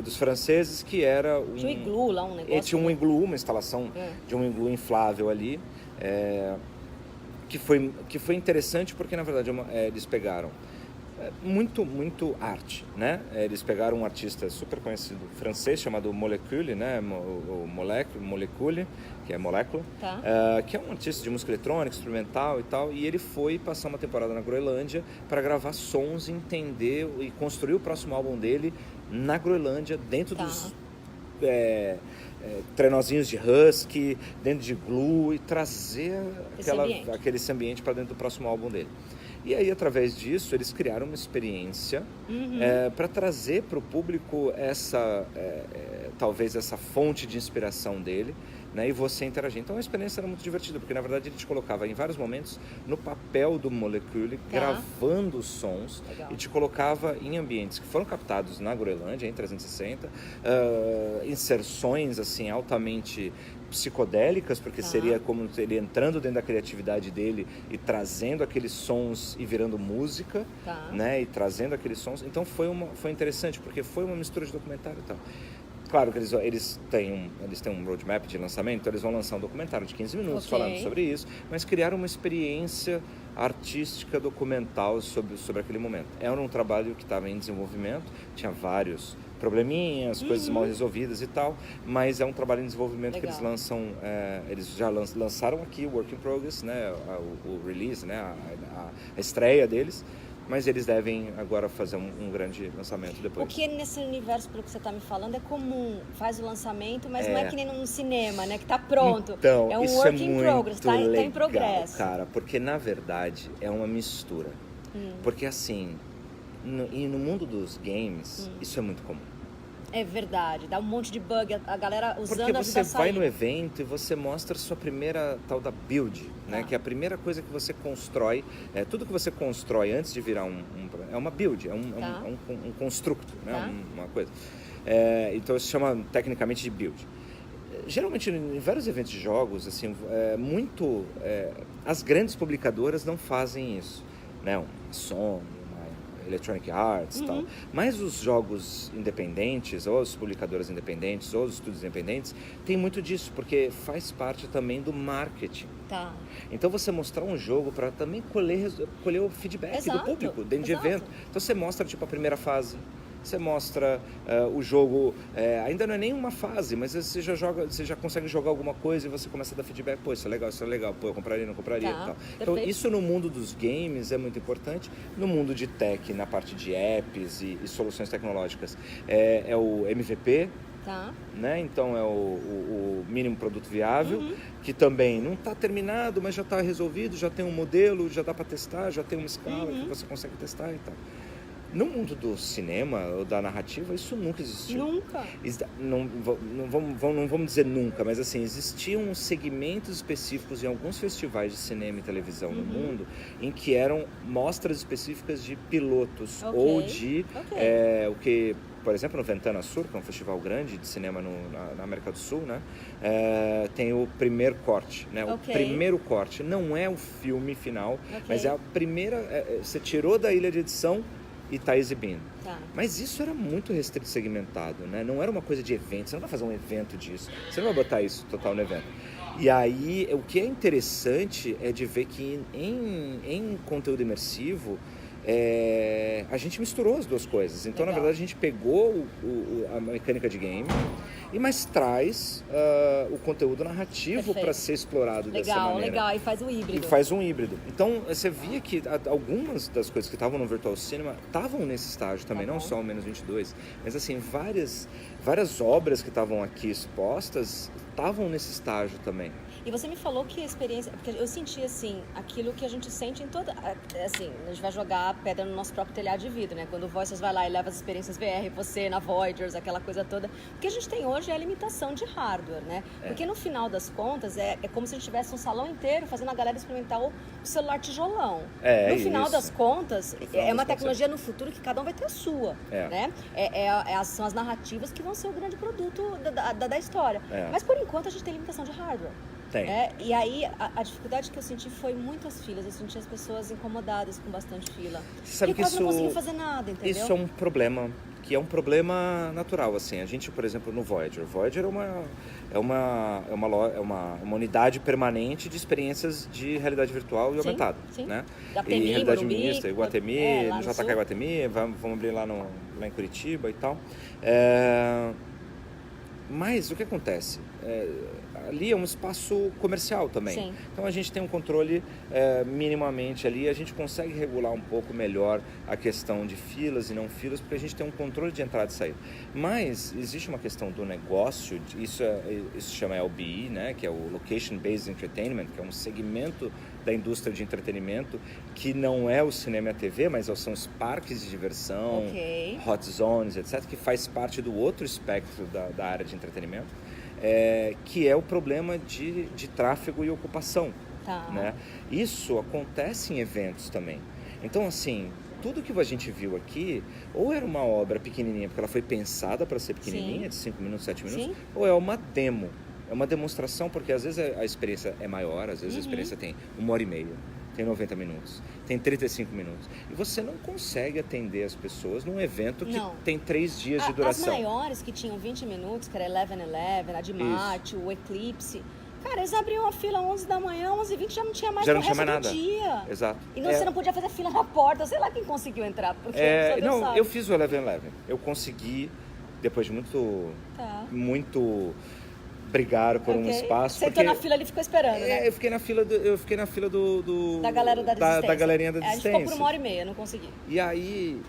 dos franceses, que era tinha um iglu lá, um negócio. Tinha um iglu, uma instalação de um iglu inflável ali, que foi interessante porque, na verdade, eles pegaram muito arte, né? Eles pegaram um artista super conhecido francês chamado Molecule, né? Molecule, que é Molécula, que é um artista de música eletrônica, instrumental e tal, e ele foi passar uma temporada na Groenlândia para gravar sons, entender e construir o próximo álbum dele na Groenlândia, dentro dos trenozinhos de husky, dentro de glue, e trazer aquele ambiente para dentro do próximo álbum dele. E aí, através disso, eles criaram uma experiência para trazer para o público talvez essa fonte de inspiração dele, né, e você interagir. Então, a experiência era muito divertida, porque, na verdade, ele te colocava em vários momentos no papel do Molecule, gravando os sons, e te colocava em ambientes que foram captados na Groenlândia, em 360, inserções, assim, altamente psicodélicas, porque seria como ele entrando dentro da criatividade dele e trazendo aqueles sons e virando música, né, e trazendo aqueles sons. Então foi interessante, porque foi uma mistura de documentário e tal. Claro que eles têm um roadmap de lançamento, então eles vão lançar um documentário de 15 minutos falando sobre isso, mas criaram uma experiência artística documental sobre aquele momento. Era um trabalho que estava em desenvolvimento, tinha vários probleminhas, coisas mal resolvidas e tal, mas é um trabalho em desenvolvimento que eles lançam, eles já lançaram aqui o Work in Progress, né, o release, né, a estreia deles, mas eles devem agora fazer um grande lançamento depois. Porque nesse universo, pelo que você está me falando, é comum, faz o lançamento, mas não é que nem no cinema, né, que está pronto. Então, é um isso work é in muito progress, está em progresso. Cara, porque na verdade é uma mistura. Porque assim, no mundo dos games, isso é muito comum. É verdade, dá um monte de bug, a galera usando porque a você vida vai no evento e você mostra a sua primeira tal da build, né? Que é a primeira coisa que você constrói, tudo que você constrói antes de virar é uma build, é um construto, né? Uma coisa. Então isso se chama tecnicamente de build. Geralmente em vários eventos de jogos, assim, as grandes publicadoras não fazem isso, né? Uma Sony, Electronic Arts e tal. Mas os jogos independentes, ou as publicadoras independentes, ou os estúdios independentes, tem muito disso, porque faz parte também do marketing. Então você mostrar um jogo para também colher o feedback do público dentro de evento. Então você mostra tipo a primeira fase, você mostra o jogo, ainda não é nem uma fase, mas você já consegue jogar alguma coisa e você começa a dar feedback, pô, isso é legal, pô, eu compraria, não compraria e tal. Então isso no mundo dos games é muito importante, no mundo de tech, na parte de apps e soluções tecnológicas, é o MVP, Tá. Né? Então é o mínimo produto viável, que também não está terminado, mas já está resolvido, já tem um modelo, já dá para testar, já tem uma escala que você consegue testar e tal. No mundo do cinema ou da narrativa, isso nunca existiu. Nunca. Não vamos dizer nunca, mas assim, existiam segmentos específicos em alguns festivais de cinema e televisão no mundo em que eram mostras específicas de pilotos ou de o que, por exemplo, no Ventana Sur, que é um festival grande de cinema na América do Sul, né? Tem o primeiro corte, né? O primeiro corte não é o filme final, mas é a primeira... você tirou da ilha de edição e está exibindo. Tá. Mas isso era muito restrito, segmentado, né? Não era uma coisa de evento, você não vai fazer um evento disso, você não vai botar isso total no evento. E aí, o que é interessante é de ver que em conteúdo imersivo, a gente misturou as duas coisas. Então, na verdade, a gente pegou a mecânica de game, mas traz o conteúdo narrativo para ser explorado dessa maneira. Legal, e faz um híbrido. E faz um híbrido. Então, você via que algumas das coisas que estavam no Virtual Cinema estavam nesse estágio também, não só o Menos 22, mas assim, várias obras que estavam aqui expostas estavam nesse estágio também. E você me falou que a experiência... Porque eu senti, assim, aquilo que a gente sente em toda... Assim, a gente vai jogar pedra no nosso próprio telhado de vidro, né? Quando o Voices vai lá e leva as experiências VR, você na Voyagers, aquela coisa toda. O que a gente tem hoje é a limitação de hardware, né? Porque no final das contas, é como se a gente tivesse um salão inteiro fazendo a galera experimentar o celular tijolão. No final das contas, é uma tecnologia no futuro que cada um vai ter a sua, né? São as narrativas que vão ser o grande produto da história. Mas, por enquanto, a gente tem limitação de hardware. E aí, a dificuldade que eu senti foi muitas filas. Eu senti as pessoas incomodadas com bastante fila. Sabe que quase isso, não conseguia fazer nada, entendeu? Isso é um problema, que é um problema natural, assim. A gente, por exemplo, no Voyager é uma unidade permanente de experiências de realidade virtual e aumentada, né? Guatemi, e realidade Morumbi, mista, Iguatemi, no JK Guatemi, vamos abrir lá em Curitiba e tal. Mas o que acontece? Ali é um espaço comercial também. Sim. Então a gente tem um controle minimamente ali, a gente consegue regular um pouco melhor a questão de filas e não filas, porque a gente tem um controle de entrada e saída. Mas existe uma questão do negócio, isso se chama LBE, né, que é o Location Based Entertainment, que é um segmento da indústria de entretenimento que não é o cinema e a TV, mas são os parques de diversão, hot zones, etc., que faz parte do outro espectro da área de entretenimento. Que é o problema de tráfego e ocupação. Né? Isso acontece em eventos também. Então, assim, tudo que a gente viu aqui, ou era uma obra pequenininha, porque ela foi pensada para ser pequenininha, de 5 minutos, 7 minutos, ou é uma demo. É uma demonstração, porque às vezes a experiência é maior, às vezes a experiência tem 1h30, tem 90 minutos, tem 35 minutos. E você não consegue atender as pessoas num evento que tem 3 dias de duração. As maiores que tinham 20 minutos, que era 11-11, a de Marte, o Eclipse... Cara, eles abriam a fila 11 da manhã, 11h20 já não tinha mais já não pro tinha resto mais do nada. dia. Exato. E você não podia fazer fila na porta, sei lá quem conseguiu entrar. Porque não, eu fiz o 11-11. Eu consegui, depois de muito brigar por um espaço. Você entrou na fila ali e ficou esperando, né? Eu fiquei na fila da galera da desistência. Da galerinha da desistência. A gente ficou por 1h30, não consegui. E aí,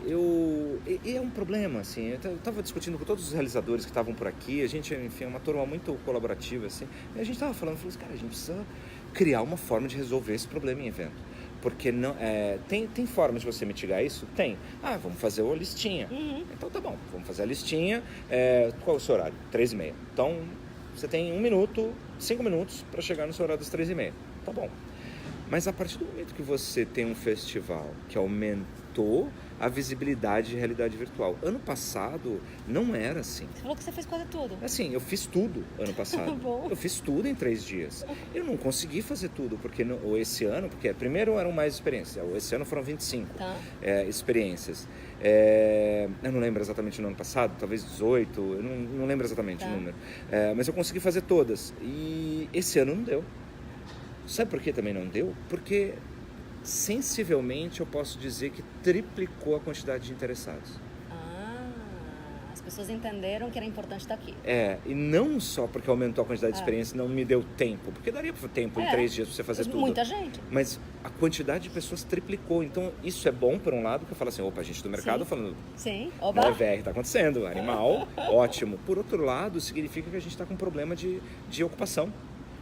e é um problema, assim, eu tava discutindo com todos os realizadores que estavam por aqui, a gente, enfim, é uma turma muito colaborativa, assim, e a gente tava falando, cara, a gente precisa criar uma forma de resolver esse problema em evento. Porque não, tem formas de você mitigar isso? Tem. Vamos fazer a listinha. Então tá bom, vamos fazer a listinha. Qual é o seu horário? 3h30. Então, você tem 1 minuto, 5 minutos para chegar no seu horário das 3h30. Tá bom. Mas a partir do momento que você tem um festival que aumentou a visibilidade de realidade virtual. Ano passado não era assim. Você falou que você fez quase tudo. Assim, eu fiz tudo ano passado. Bom. Eu fiz tudo em 3 dias. Eu não consegui fazer tudo, porque esse ano, porque primeiro eram mais experiências, esse ano foram 25 experiências. Eu não lembro exatamente no ano passado, talvez 18, eu não lembro exatamente o número. Mas eu consegui fazer todas. E esse ano não deu. Sabe por que também não deu? Porque sensivelmente eu posso dizer que triplicou a quantidade de interessados. pessoas entenderam que era importante estar aqui. E não só porque aumentou a quantidade de experiência, não me deu tempo, porque daria tempo em 3 dias pra você fazer tudo. Muita gente. Mas a quantidade de pessoas triplicou, então isso é bom por um lado, que eu falo assim, opa, a gente do mercado falando, oba, não é VR, tá acontecendo, animal, ótimo. Por outro lado, significa que a gente tá com um problema de ocupação.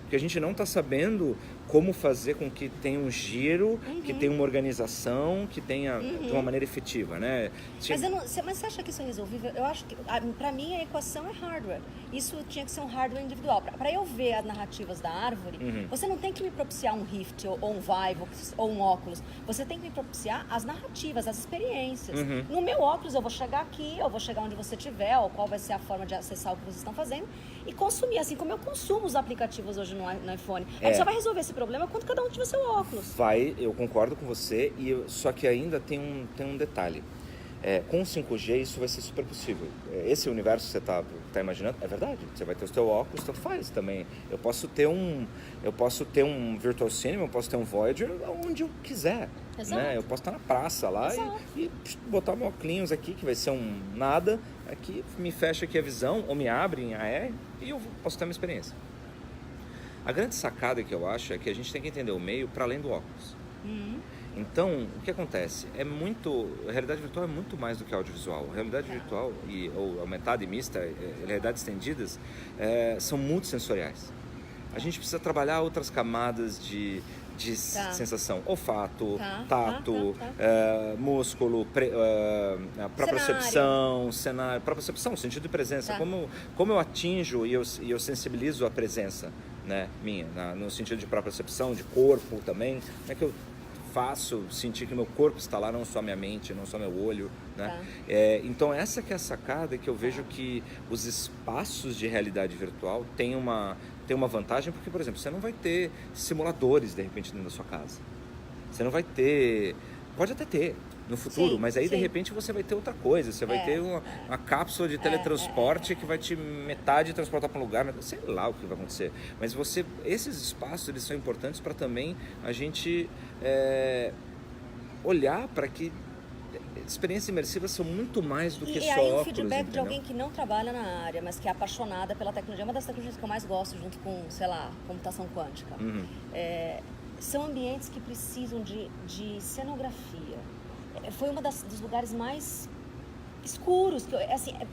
Porque a gente não está sabendo como fazer com que tenha um giro, que tenha uma organização, que tenha de uma maneira efetiva, né? Mas você acha que isso é resolvível? Eu acho que, para mim, a equação é hardware. Isso tinha que ser um hardware individual. Para eu ver as narrativas da árvore, você não tem que me propiciar um Rift, ou um Vive, ou um óculos. Você tem que me propiciar as narrativas, as experiências. No meu óculos, eu vou chegar aqui, eu vou chegar onde você estiver, ou qual vai ser a forma de acessar o que vocês estão fazendo, e consumir, assim como eu consumo os aplicativos hoje no iPhone. A gente só vai resolver esse problema quando cada um tiver seu óculos. Eu concordo com você, só que ainda tem um detalhe. Com o 5G isso vai ser super possível. Esse universo que você tá imaginando, é verdade. Você vai ter o seu óculos, tanto faz também. Eu posso ter um Virtual Cinema, eu posso ter um Voyager onde eu quiser. Né? Eu posso estar na praça lá e botar meu óculos aqui, que vai ser um nada. Aqui me fecha aqui a visão, ou me abre em AR e eu posso ter uma experiência. A grande sacada que eu acho é que a gente tem que entender o meio para além do óculos. Então, o que acontece? A realidade virtual é muito mais do que audiovisual. A realidade virtual, ou aumentada e mista, realidades estendidas, são multissensoriais. A gente precisa trabalhar outras camadas de sensação, olfato, tato, músculo, propriocepção, cenário, propriocepção, sentido de presença, como eu atinjo e eu sensibilizo a presença, né, minha, no sentido de propriocepção, de corpo também, como é que eu faço sentir que meu corpo está lá, não só minha mente, não só meu olho, né? Então essa que é a sacada, que eu vejo que os espaços de realidade virtual têm uma vantagem, porque, por exemplo, você não vai ter simuladores, de repente, dentro da sua casa. Você não vai ter... Pode até ter no futuro, mas aí, de repente, você vai ter outra coisa. Você vai ter uma cápsula de teletransporte que vai te metade transportar para um lugar, sei lá o que vai acontecer. Mas esses espaços, eles são importantes para também a gente olhar para que experiências imersivas são muito mais do que só óculos. E aí o feedback de alguém que não trabalha na área, mas que é apaixonada pela tecnologia, uma das tecnologias que eu mais gosto, junto com, sei lá, computação quântica, são ambientes que precisam de cenografia. Foi um dos lugares mais escuros,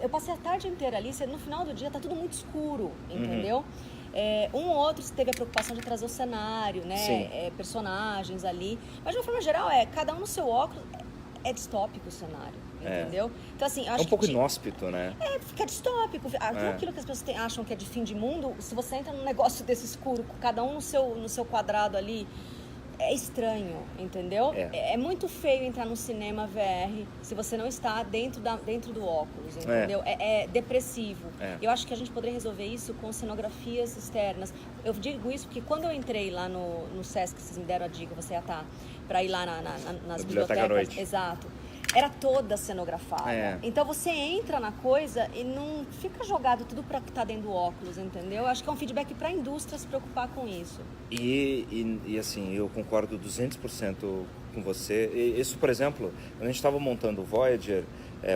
eu passei a tarde inteira ali, no final do dia tá tudo muito escuro, entendeu? Um ou outro teve a preocupação de trazer o cenário, né? Personagens ali, mas de uma forma geral cada um no seu óculos. É distópico o cenário, entendeu? Então, assim, acho um pouco inóspito, né? Fica distópico. Aquilo que as pessoas acham que é de fim de mundo, se você entra num negócio desse escuro, cada um no seu quadrado ali, é estranho, entendeu? É muito feio entrar no cinema VR se você não está dentro do óculos, entendeu? É depressivo. Eu acho que a gente poderia resolver isso com cenografias externas. Eu digo isso porque quando eu entrei lá no Sesc, vocês me deram a dica, você ia estar para ir lá nas bibliotecas. Exato. Era toda cenografada. Então você entra na coisa e não fica jogado tudo para que tá dentro do óculos, entendeu? Acho que é um feedback para a indústria se preocupar com isso. E assim, eu concordo 200% com você. Isso, por exemplo, quando a gente estava montando o Voyager,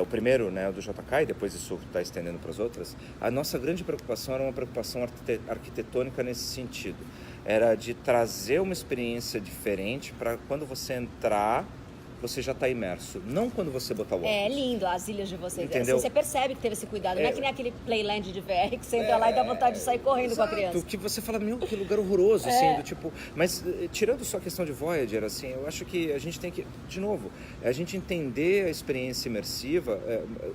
o primeiro, né, o do JK, e depois isso está estendendo para as outras, a nossa grande preocupação era uma preocupação arquitetônica nesse sentido. Era de trazer uma experiência diferente para quando você entrar, você já está imerso. Não quando você botar o óculos. É lindo as ilhas de vocês. Entendeu? Você percebe que teve esse cuidado. Não é que nem aquele Playland de VR que você entra lá e dá vontade de sair correndo com a criança. Que você fala, meu, que lugar horroroso, assim, do tipo... Mas, tirando só a questão de Voyager, assim, eu acho que a gente tem que, de novo, a gente entender a experiência imersiva,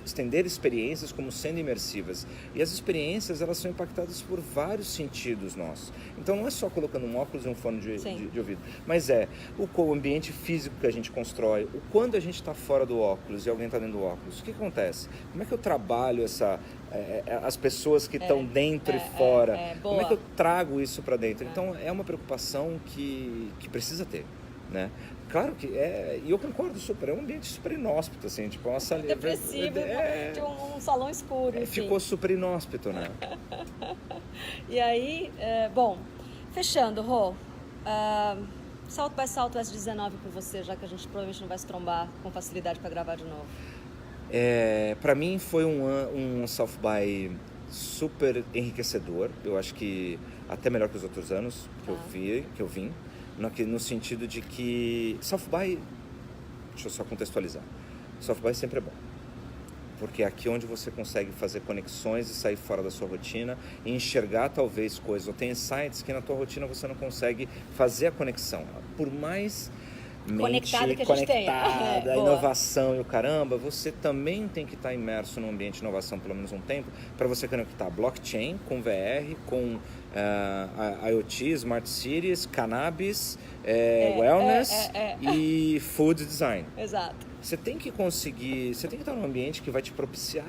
estender experiências como sendo imersivas. E as experiências, elas são impactadas por vários sentidos nossos. Então, não é só colocando um óculos e um fone de ouvido, mas o ambiente físico que a gente constrói, o quando a gente está fora do óculos e alguém está dentro do óculos, o que acontece? Como é que eu trabalho as pessoas que estão dentro e fora? Como é que eu trago isso para dentro? Então, é uma preocupação que precisa ter, né? Claro que e eu concordo super, é um ambiente super inóspito, assim, tipo uma salinha... Depressivo, de um salão escuro, ficou super inóspito, né? E aí, bom, fechando, Rô, South by Southwest 19 com você, já que a gente provavelmente não vai se trombar com facilidade para gravar de novo. Para mim foi um South by super enriquecedor. Eu acho que até melhor que os outros anos que eu vim, no sentido de que South by, deixa eu só contextualizar, South by sempre é bom. Porque é aqui onde você consegue fazer conexões e sair fora da sua rotina e enxergar talvez coisas, ou tem insights que na tua rotina você não consegue fazer a conexão. Por mais Conectada que a gente tenha. a inovação e o caramba, você também tem que estar imerso no ambiente de inovação pelo menos um tempo para você conectar blockchain com VR, com IoT, Smart Cities, cannabis, wellness e food design. Exato. Você tem que estar num ambiente que vai te propiciar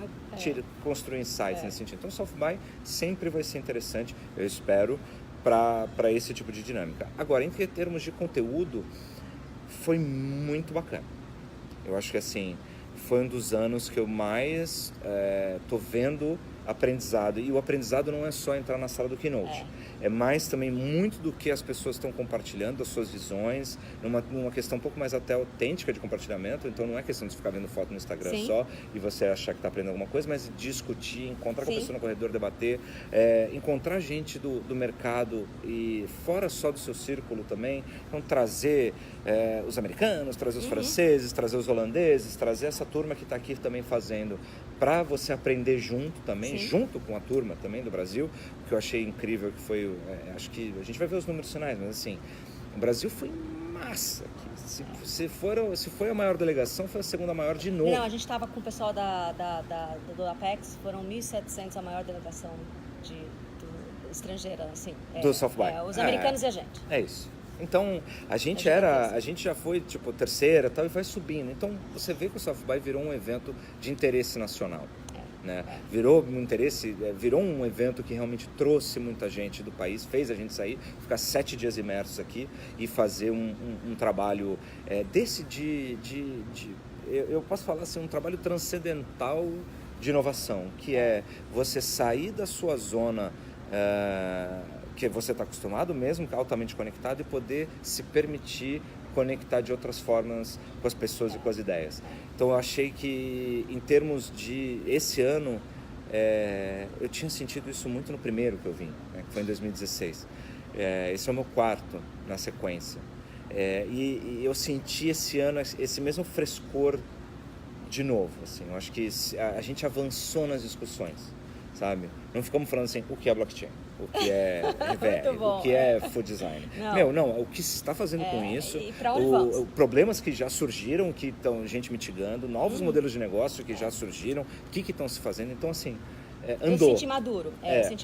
construir insights nesse sentido. Então, South by sempre vai ser interessante, eu espero, para esse tipo de dinâmica. Agora, em termos de conteúdo, foi muito bacana. Eu acho que, assim, foi um dos anos que eu mais tô vendo aprendizado. E o aprendizado não é só entrar na sala do Keynote. É mais também muito do que as pessoas estão compartilhando, das suas visões, numa questão um pouco mais até autêntica de compartilhamento. Então não é questão de ficar vendo foto no Instagram só e você achar que está aprendendo alguma coisa, mas discutir, encontrar com a pessoa no corredor, debater, encontrar gente do mercado e fora só do seu círculo também. Então trazer os americanos, trazer os franceses, trazer os holandeses, trazer essa turma que está aqui também fazendo, para você aprender junto também, junto com a turma também do Brasil. O que eu achei incrível que foi, acho que a gente vai ver os números finais, mas assim, o Brasil foi massa. Se foi a maior delegação, foi a segunda maior de novo. Não, a gente estava com o pessoal do Apex, foram 1.700 a maior delegação estrangeira, assim. Do South by. Os americanos e a gente. É isso. Então, a gente já foi, tipo, terceira e tal, e vai subindo. Então, você vê que o South by virou um evento de interesse nacional. Né? Virou um evento que realmente trouxe muita gente do país, fez a gente sair, ficar 7 dias imersos aqui e fazer um trabalho desse eu posso falar assim, um trabalho transcendental de inovação, que é você sair da sua zona que você está acostumado mesmo, altamente conectado, e poder se permitir conectar de outras formas com as pessoas e com as ideias. Então eu achei que em termos de esse ano, eu tinha sentido isso muito no primeiro que eu vim, né, que foi em 2016. Esse é o meu quarto na sequência. E eu senti esse ano esse mesmo frescor de novo. Assim, eu acho que a gente avançou nas discussões, sabe? Não ficamos falando assim, o que é blockchain, o que é VR, o que é food design. Não, o que se está fazendo com isso, e pra onde vamos? Problemas que já surgiram, que estão gente mitigando, novos modelos de negócio que já surgiram, o que estão se fazendo. Então, assim, andou. Eu senti maduro.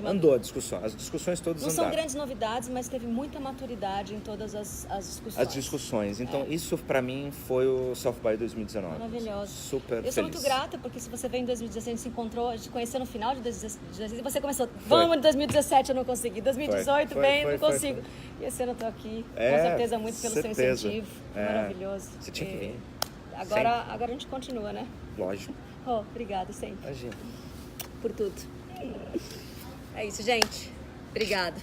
Andou a discussão. As discussões todas não andaram. Não são grandes novidades, mas teve muita maturidade em todas as discussões. As discussões. Então, isso pra mim foi o South by 2019. Maravilhoso. Super feliz. Eu sou muito grata, porque se você veio em 2016, a gente se encontrou, a gente conheceu no final de 2016, e você começou, vamos, em 2017 eu não consegui, 2018 não consigo. E esse ano eu tô aqui, com certeza, muito pelo seu incentivo. Maravilhoso. Você tinha que vir. Agora a gente continua, né? Lógico. Obrigada sempre. Imagina. Por tudo. É isso, gente. Obrigada.